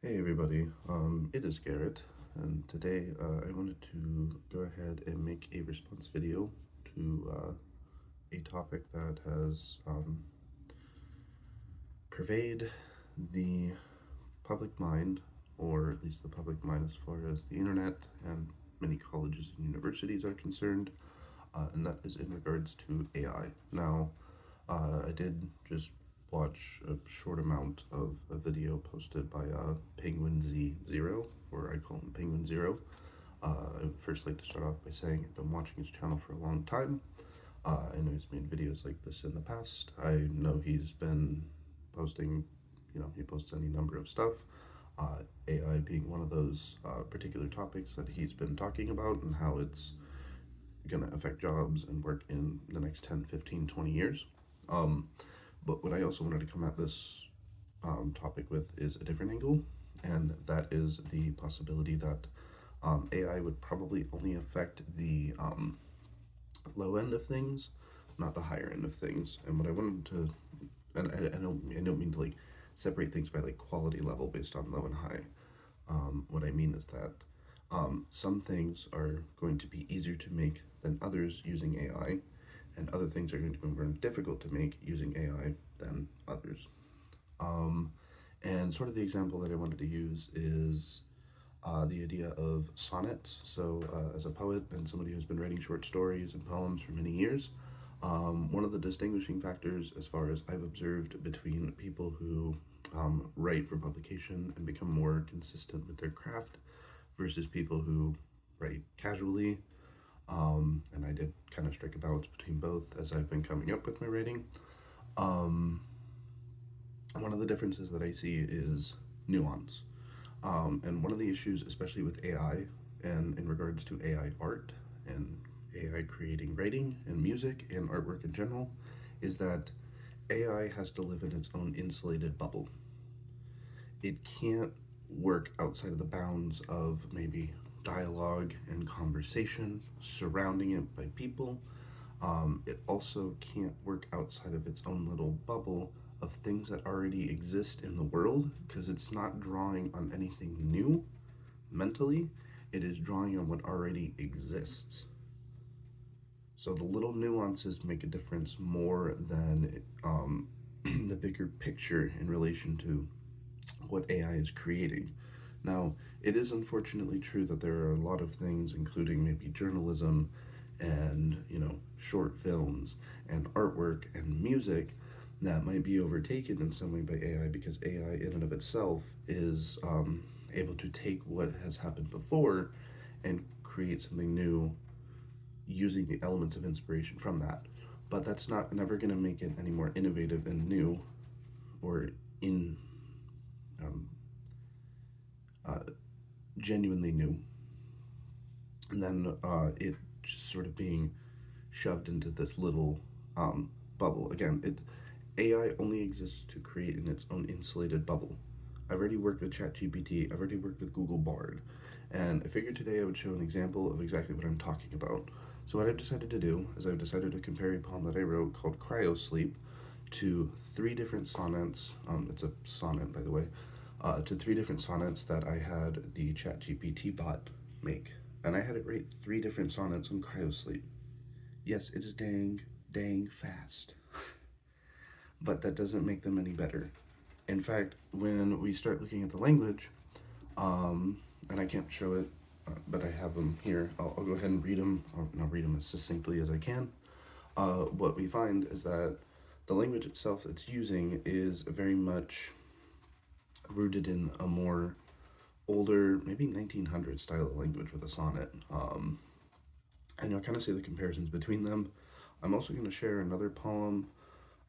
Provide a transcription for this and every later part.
Hey everybody, it is Garrett, and today I wanted to go ahead and make a response video to a topic that has pervade the public mind, or at least the public mind as far as the internet and many colleges and universities are concerned, and that is in regards to AI. Now, I did just watch a short amount of a video posted by Penguinz0, or I call him Penguinz0. I'd first like to start off by saying I've been watching his channel for a long time. I know he's made videos like this in the past. I know he's been posting, he posts any number of stuff. AI being one of those particular topics that he's been talking about and how it's going to affect jobs and work in the next 10, 15, 20 years. But what I also wanted to come at this topic with is a different angle, and that is the possibility that AI would probably only affect the low end of things, not the higher end of things. And what I wanted to, and I don't mean to like separate things by like quality level based on low and high. What I mean is that some things are going to be easier to make than others using AI, and other things are going to be more difficult to make using AI than others. And sort of the example that I wanted to use is the idea of sonnets. So, as a poet and somebody who's been writing short stories and poems for many years, one of the distinguishing factors, as far as I've observed, between people who write for publication and become more consistent with their craft versus people who write casually, and I did kind of strike a balance between both as I've been coming up with my writing. Um, One of the differences that I see is nuance. And one of the issues, especially with AI and in regards to AI art and AI creating writing and music and artwork in general, is that AI has to live in its own insulated bubble. It can't work outside of the bounds of maybe dialogue and conversation surrounding it by people. It also can't work outside of its own little bubble of things that already exist in the world because it's not drawing on anything new mentally, it is drawing on what already exists. So the little nuances make a difference more than the bigger picture in relation to what AI is creating. Now, it is unfortunately true that there are a lot of things, including maybe journalism and, short films and artwork and music, that might be overtaken in some way by AI because AI, in and of itself, is able to take what has happened before and create something new using the elements of inspiration from that. But that's not never going to make it any more innovative and new or in um, uh, genuinely new. And then it just sort of being shoved into this little bubble. Again, AI only exists to create in its own insulated bubble. I've already worked with ChatGPT, I've already worked with Google Bard, and I figured today I would show an example of exactly what I'm talking about. So what I've decided to do is I've decided to compare a poem that I wrote called Cryo Sleep to three different sonnets. It's a sonnet, by the way, to three different sonnets that I had the ChatGPT bot make. And I had it write three different sonnets on Cryo Sleep. Yes, it is dang fast, but that doesn't make them any better. In fact, when we start looking at the language, and I can't show it, but I have them here. I'll go ahead and read them. I'll read them as succinctly as I can. What we find is that the language itself it's using is very much rooted in a more older, maybe 1900 style of language with a sonnet. And you'll kind of see the comparisons between them. I'm also going to share another poem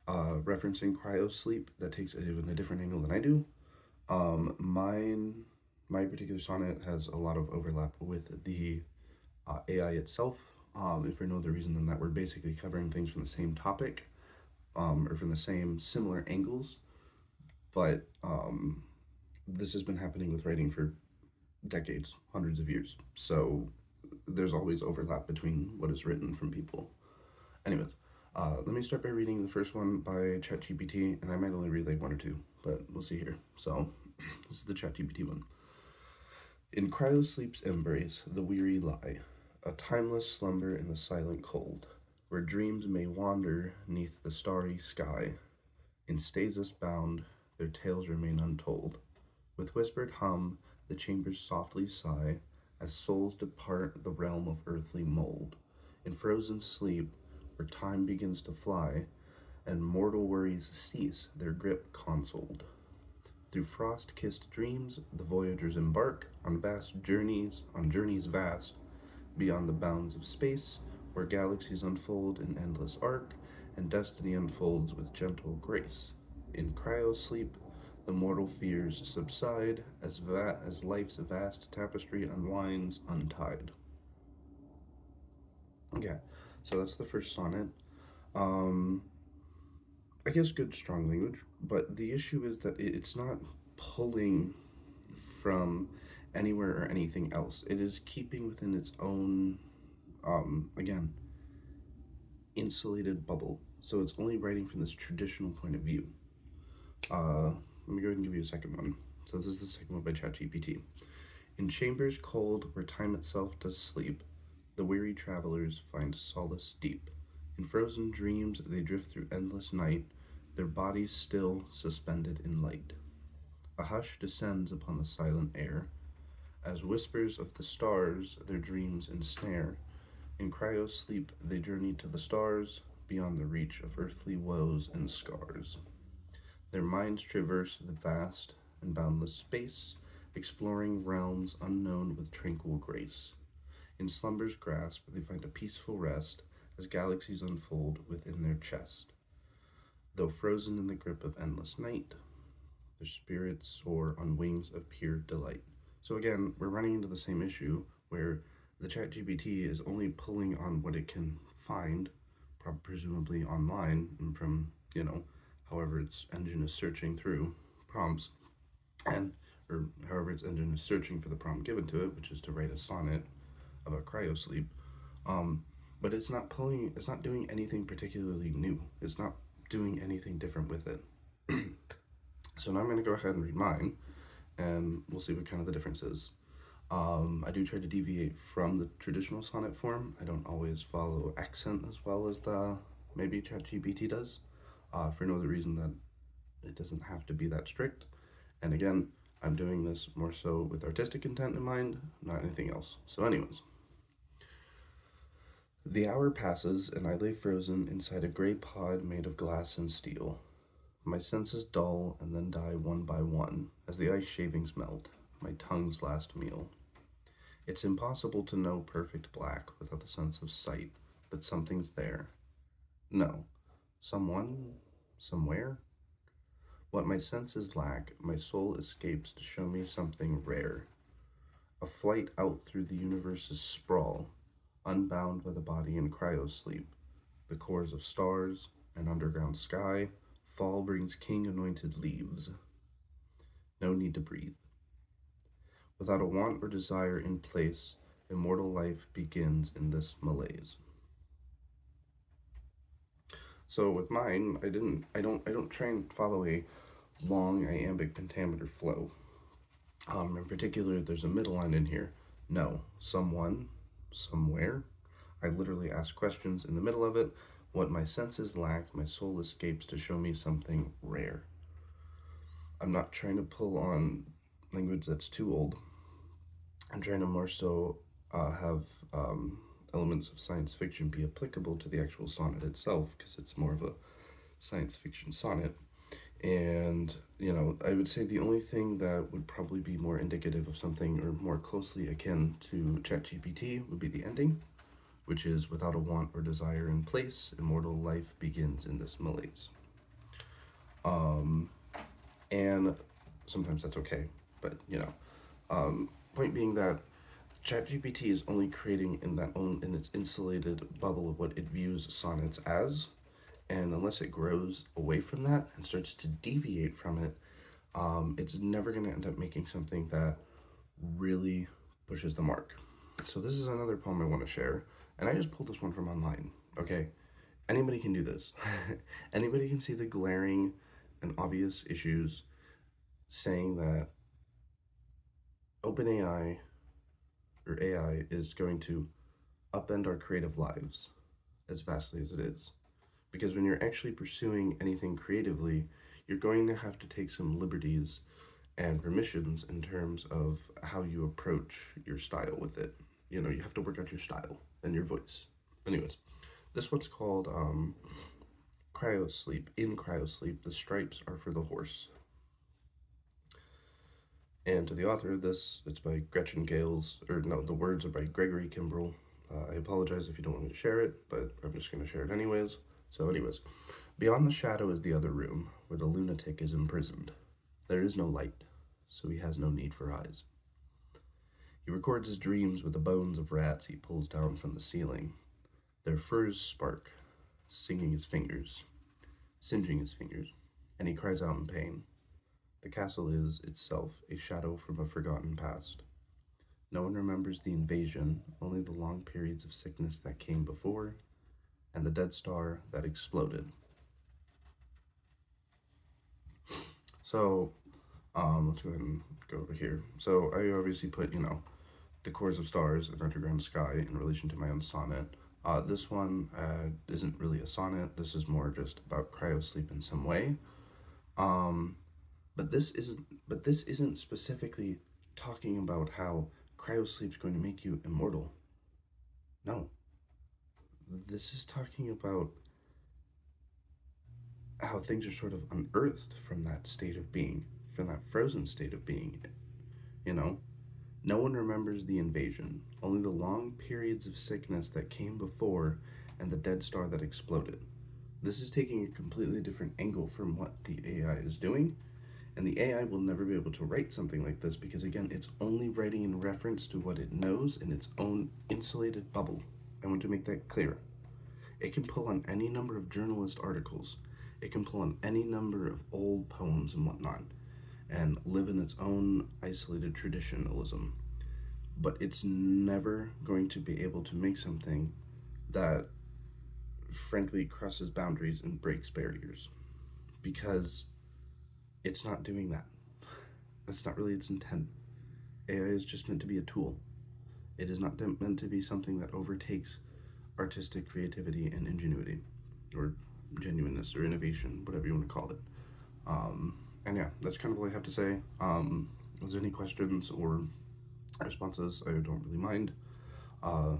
referencing cryo sleep that takes it even a different angle than I do. My particular sonnet has a lot of overlap with the AI itself. If for no other reason than that we're basically covering things from the same topic, or from the same similar angles. But this has been happening with writing for decades, hundreds of years. So there's always overlap between what is written from people. Anyways, let me start by reading the first one by ChatGPT, and I might only read like one or two, but we'll see here. So, This is the ChatGPT one. In cryosleep's embrace, the weary lie, a timeless slumber in the silent cold, where dreams may wander neath the starry sky. In stasis bound, their tales remain untold. With whispered hum, the chambers softly sigh, as souls depart the realm of earthly mold. In frozen sleep, where time begins to fly, and mortal worries cease their grip consoled. Through frost-kissed dreams, the voyagers embark on journeys vast, beyond the bounds of space, where galaxies unfold in endless arc, and destiny unfolds with gentle grace. In cryosleep, the mortal fears subside as life's vast tapestry unwinds untied. Okay, so that's the first sonnet. Um, I guess good, strong language, but the issue is that it's not pulling from anywhere or anything else. It is keeping within its own, again, insulated bubble. So it's only writing from this traditional point of view. Let me go ahead and give you a second one. So this is the second one by ChatGPT. In chambers cold where time itself does sleep, the weary travelers find solace deep. In frozen dreams they drift through endless night, their bodies still suspended in light. A hush descends upon the silent air, as whispers of the stars their dreams ensnare. In cryosleep they journey to the stars, beyond the reach of earthly woes and scars. Their minds traverse the vast and boundless space, exploring realms unknown with tranquil grace. In slumber's grasp they find a peaceful rest, as galaxies unfold within their chest. Though frozen in the grip of endless night, their spirits soar on wings of pure delight. So again, we're running into the same issue where the ChatGPT is only pulling on what it can find, presumably online and from, however its engine is searching through prompts, and or however its engine is searching for the prompt given to it, which is to write a sonnet about cryosleep. Um, but it's not doing anything particularly new. It's not doing anything different with it. So now I'm going to go ahead and read mine, and we'll see what kind of the difference is. I do try to deviate from the traditional sonnet form. I don't always follow accent as well as the maybe ChatGPT does, for no other reason that it doesn't have to be that strict. And again, I'm doing this more so with artistic intent in mind, not anything else. So, anyways, the hour passes, and I lay frozen inside a gray pod made of glass and steel. My senses dull and then die one by one as the ice shavings melt, my tongue's last meal. It's impossible to know perfect black without a sense of sight, but something's there. No, someone, somewhere. What my senses lack, my soul escapes to show me something rare. A flight out through the universe's sprawl, unbound by the body in cryosleep. The cores of stars, an underground sky, fall brings king anointed leaves. No need to breathe. Without a want or desire in place, immortal life begins in this malaise. So with mine, I don't try and follow a long iambic pentameter flow. In particular, there's a middle line in here. No, someone, somewhere. I literally ask questions in the middle of it. What my senses lack, my soul escapes to show me something rare. I'm not trying to pull on language that's too old. I'm trying to more so have elements of science fiction be applicable to the actual sonnet itself, because it's more of a science fiction sonnet. And, I would say the only thing that would probably be more indicative of something or more closely akin to ChatGPT would be the ending, which is without a want or desire in place, immortal life begins in this malaise. And sometimes that's okay, but point being that ChatGPT is only creating in its insulated bubble of what it views sonnets as, and unless it grows away from that and starts to deviate from it, it's never going to end up making something that really pushes the mark. So this is another poem I want to share, and I just pulled this one from online. Okay, anybody can do this. Anybody can see the glaring and obvious issues saying that OpenAI or AI is going to upend our creative lives as vastly as it is. Because when you're actually pursuing anything creatively, you're going to have to take some liberties and permissions in terms of how you approach your style with it. You know, you have to work out your style and your voice. Anyways, this one's called Cryosleep. In Cryosleep, the stripes are for the horse. And to the author of this, it's by Gretchen Gales, or no, the words are by Gregory Kimbrell. I apologize if you don't want me to share it, but I'm just going to share it anyways. So, anyways, beyond the shadow is the other room, where the lunatic is imprisoned. There is no light, so he has no need for eyes. He records his dreams with the bones of rats he pulls down from the ceiling. Their furs spark, singeing his fingers, and he cries out in pain. The castle is, itself, a shadow from a forgotten past. No one remembers the invasion, only the long periods of sickness that came before, and the dead star that exploded. So, let's go ahead and go over here. So, I obviously put, the cores of stars and underground sky in relation to my own sonnet. This one isn't really a sonnet. This is more just about cryosleep in some way. But this isn't specifically talking about how cryosleep is going to make you immortal. No. This is talking about how things are sort of unearthed from that state of being, from that frozen state of being. You know, no one remembers the invasion, only the long periods of sickness that came before and the dead star that exploded. This is taking a completely different angle from what the AI is doing, and the AI will never be able to write something like this because, again, it's only writing in reference to what it knows in its own insulated bubble. I want to make that clear. It can pull on any number of journalist articles, it can pull on any number of old poems and whatnot, and live in its own isolated traditionalism. But it's never going to be able to make something that, frankly, crosses boundaries and breaks barriers because it's not doing that. That's not really its intent. AI is just meant to be a tool. It is not meant to be something that overtakes artistic creativity and ingenuity, or genuineness, or innovation, whatever you want to call it. And yeah, that's kind of all I have to say. If there's any questions or responses, I don't really mind. Uh,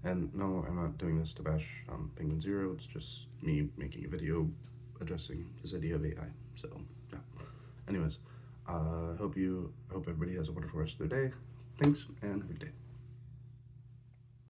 and no, I'm not doing this to bash Penguinz0. It's just me making a video addressing this idea of AI. So yeah. Anyways, hope everybody has a wonderful rest of their day. Thanks, and have a good day.